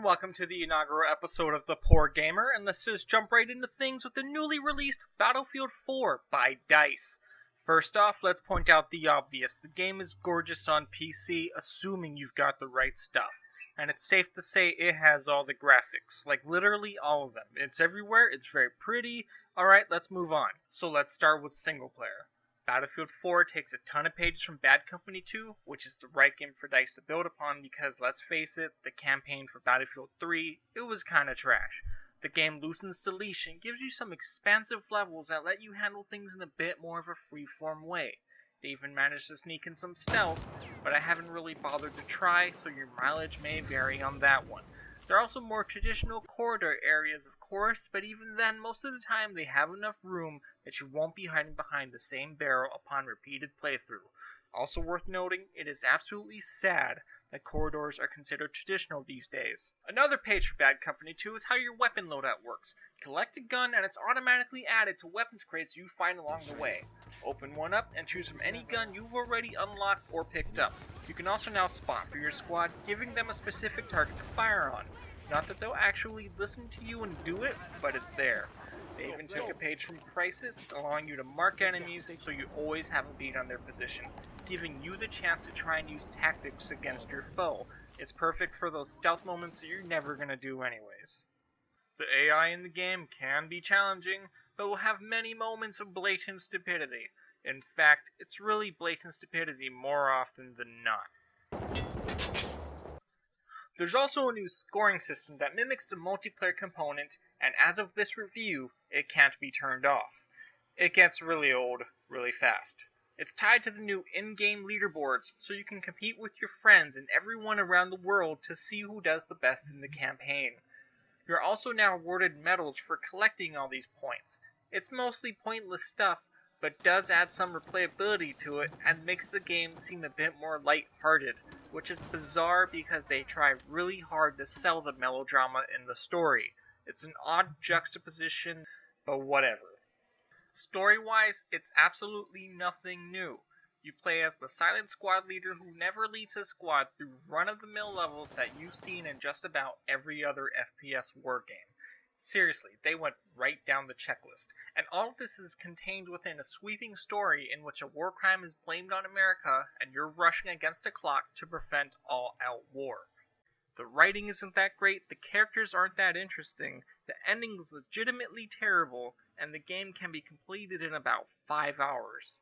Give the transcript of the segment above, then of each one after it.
Welcome to the inaugural episode of The Poor Gamer, and let's just jump right into things with the newly released Battlefield 4 by DICE. First off, let's point out the obvious. The game is gorgeous on PC, assuming you've got the right stuff. And it's safe to say it has all the graphics, like literally all of them. It's everywhere, it's very pretty. Alright, let's move on. So let's start with single player. Battlefield 4 takes a ton of pages from Bad Company 2, which is the right game for DICE to build upon because, let's face it, the campaign for Battlefield 3, it was kinda trash. The game loosens the leash and gives you some expansive levels that let you handle things in a bit more of a freeform way. They even managed to sneak in some stealth, but I haven't really bothered to try, so your mileage may vary on that one. There are also more traditional corridor areas, of course, but even then, most of the time they have enough room that you won't be hiding behind the same barrel upon repeated playthrough. Also worth noting, it is absolutely sad that corridors are considered traditional these days. Another page for Bad Company 2 is how your weapon loadout works. Collect a gun and it's automatically added to weapons crates you find along the way. Open one up and choose from any gun you've already unlocked or picked up. You can also now spot for your squad, giving them a specific target to fire on. Not that they'll actually listen to you and do it, but it's there. They even took a page from Crysis, allowing you to mark enemies so you always have a beat on their position, giving you the chance to try and use tactics against your foe. It's perfect for those stealth moments that you're never going to do anyways. The AI in the game can be challenging, but will have many moments of blatant stupidity. In fact, it's really blatant stupidity more often than not. There's also a new scoring system that mimics the multiplayer component, and as of this review, it can't be turned off. It gets really old, really fast. It's tied to the new in-game leaderboards, so you can compete with your friends and everyone around the world to see who does the best in the campaign. You're also now awarded medals for collecting all these points. It's mostly pointless stuff, but does add some replayability to it and makes the game seem a bit more light-hearted, which is bizarre because they try really hard to sell the melodrama in the story. It's an odd juxtaposition, but whatever. Story-wise, it's absolutely nothing new. You play as the silent squad leader who never leads his squad through run-of-the-mill levels that you've seen in just about every other FPS war game. Seriously, they went right down the checklist, and all of this is contained within a sweeping story in which a war crime is blamed on America and you're rushing against the clock to prevent all-out war. The writing isn't that great, the characters aren't that interesting, the ending is legitimately terrible, and the game can be completed in about 5 hours.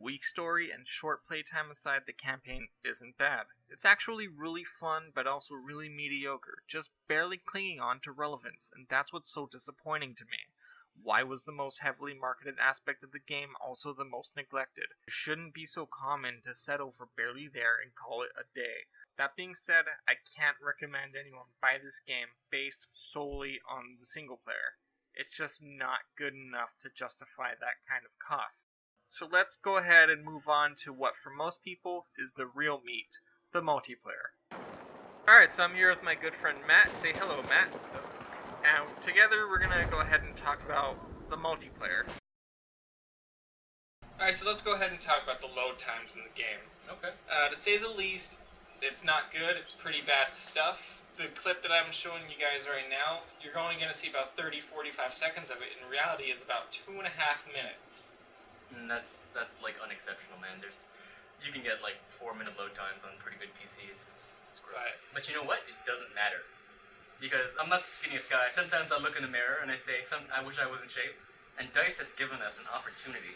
Weak story and short playtime aside, the campaign isn't bad. It's actually really fun, but also really mediocre, just barely clinging on to relevance, and that's what's so disappointing to me. Why was the most heavily marketed aspect of the game also the most neglected? It shouldn't be so common to settle for barely there and call it a day. That being said, I can't recommend anyone buy this game based solely on the single player. It's just not good enough to justify that kind of cost. So let's go ahead and move on to what for most people is the real meat, the multiplayer. Alright, so I'm here with my good friend Matt. Say hello, Matt. And together we're going to go ahead and talk about the multiplayer. Alright, so let's go ahead and talk about the load times in the game. Okay. To say the least, it's not good, it's pretty bad stuff. The clip that I'm showing you guys right now, you're only going to see about 30-45 seconds of it. In reality, it's about 2.5 minutes. That's like unexceptional, man. You can get like 4-minute load times on pretty good PCs. It's gross. Right. But you know what? It doesn't matter because I'm not the skinniest guy. Sometimes I look in the mirror and I say, I wish I was in shape. And DICE has given us an opportunity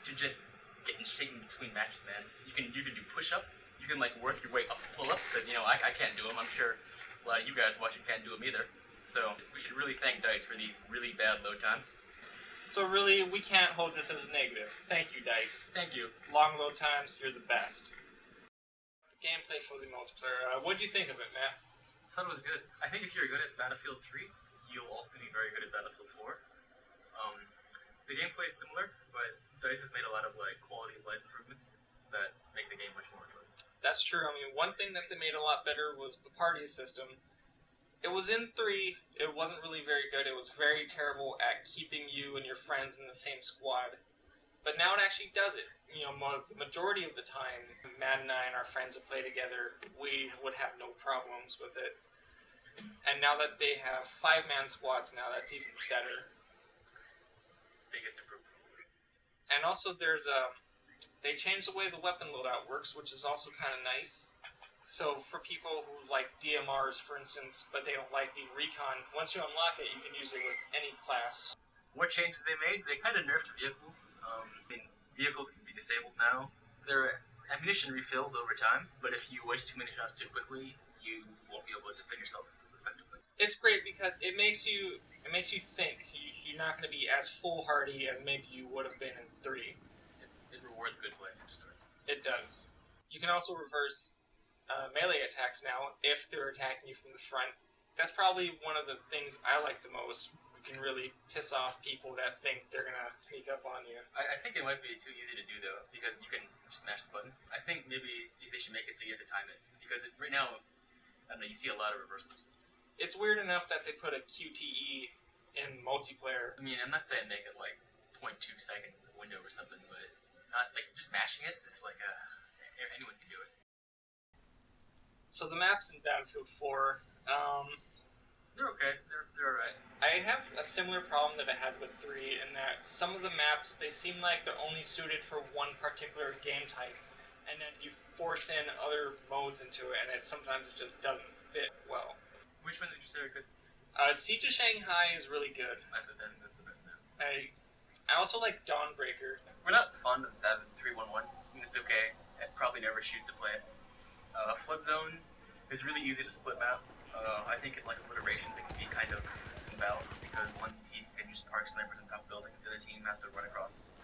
to just get in shape in between matches, man. You can do push-ups. You can like work your way up to pull-ups because I can't do them. I'm sure a lot of you guys watching can't do them either. So we should really thank DICE for these really bad load times. So really, we can't hold this as negative. Thank you, DICE. Thank you. Long load times, you're the best. The gameplay for the multiplayer, what do you think of it, Matt? I thought it was good. I think if you're good at Battlefield 3, you'll also be very good at Battlefield 4. The gameplay is similar, but DICE has made a lot of like quality of life improvements that make the game much more enjoyable. That's true. I mean, one thing that they made a lot better was the party system. It was in 3, it wasn't really very good, it was very terrible at keeping you and your friends in the same squad. But now it actually does it. The majority of the time, Matt and I and our friends that play together, we would have no problems with it. And now that they have 5-man squads now, that's even better. Biggest improvement. And also they changed the way the weapon loadout works, which is also kind of nice. So for people who like DMRs, for instance, but they don't like the recon, once you unlock it, you can use it with any class. What changes they made? They kind of nerfed vehicles. Vehicles can be disabled now. Their ammunition refills over time, but if you waste too many shots too quickly, you won't be able to defend yourself as effectively. It's great because it makes you think. You're not going to be as foolhardy as maybe you would have been in 3. It rewards good play. It does. You can also reverse melee attacks now if they're attacking you from the front. That's probably one of the things I like the most. You can really piss off people that think they're going to sneak up on you. I think it might be too easy to do, though, because you can just smash the button. I think maybe they should make it so you have to time it. Because right now, I don't know, you see a lot of reversals. It's weird enough that they put a QTE in multiplayer. I mean, I'm not saying make it like 0.2 second window or something, but not like just mashing it. It's like anyone can do it. So the maps in Battlefield 4, they're okay. They're alright. I have a similar problem that I had with 3 in that some of the maps, they seem like they're only suited for one particular game type, and then you force in other modes into it, and sometimes it just doesn't fit well. Which one did you say are good? Siege of Shanghai is really good. I think that's the best map. I also like Dawnbreaker. We're not fond of Savin 311. It's okay. I'd probably never choose to play it. Flood Zone is really easy to split map. I think in like obliterations it can be kind of imbalanced because one team can just park snipers on top of buildings, the other team has to run across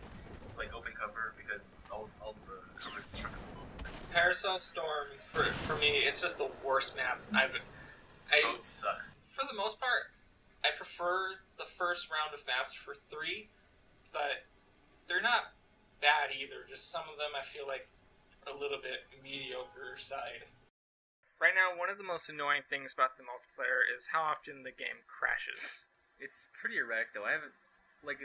like open cover because all the cover is destructible. Paracel Storm for me, it's just the worst map Boats suck. For the most part, I prefer the first round of maps for 3, but they're not bad either. Just some of them I feel like a little bit mediocre side. Right now, one of the most annoying things about the multiplayer is how often the game crashes. It's pretty erratic though. I haven't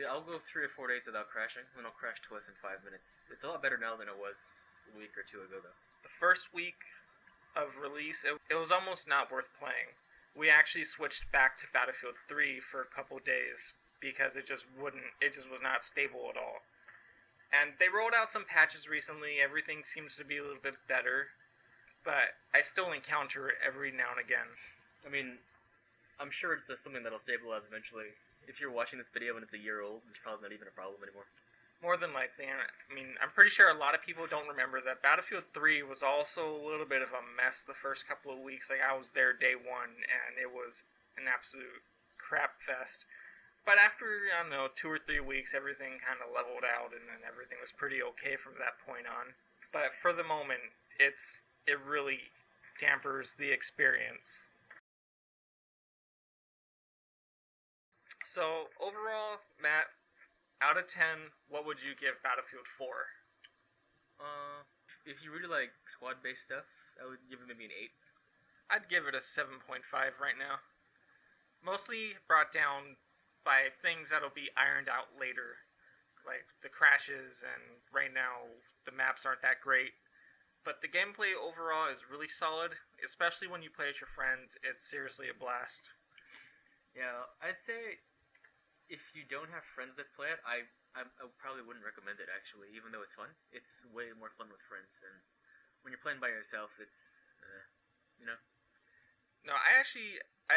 I'll go 3 or 4 days without crashing, and I'll crash twice in 5 minutes. It's a lot better now than it was a week or 2 ago though. The first week of release, it was almost not worth playing. We actually switched back to Battlefield 3 for a couple days because it just was not stable at all. And they rolled out some patches recently, everything seems to be a little bit better, but I still encounter it every now and again. I mean, I'm sure it's something that'll stabilize eventually. If you're watching this video and it's a year old, it's probably not even a problem anymore. More than likely. I mean, I'm pretty sure a lot of people don't remember that Battlefield 3 was also a little bit of a mess the first couple of weeks. Like, I was there day 1, and it was an absolute crap fest. But after, I don't know, 2 or 3 weeks, everything kind of leveled out, and then everything was pretty okay from that point on. But for the moment, it really dampers the experience. So, overall, Matt, out of 10, what would you give Battlefield 4? If you really like squad-based stuff, I would give it maybe an 8. I'd give it a 7.5 right now. Mostly brought down by things that'll be ironed out later, like the crashes, and right now the maps aren't that great. But the gameplay overall is really solid, especially when you play with your friends. It's seriously a blast. Yeah, I'd say if you don't have friends that play it, I probably wouldn't recommend it, actually, even though it's fun. It's way more fun with friends, and when you're playing by yourself, it's, you know. No, I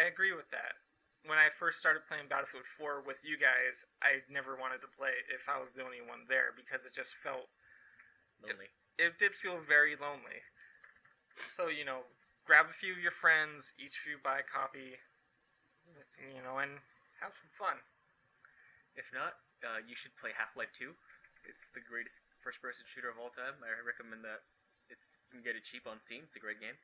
agree with that. When I first started playing Battlefield 4 with you guys, I never wanted to play it if I was the only one there, because it just felt Lonely. It did feel very lonely. So, grab a few of your friends, each of you buy a copy, and have some fun. If not, you should play Half-Life 2. It's the greatest first-person shooter of all time. I recommend that. You can get it cheap on Steam. It's a great game.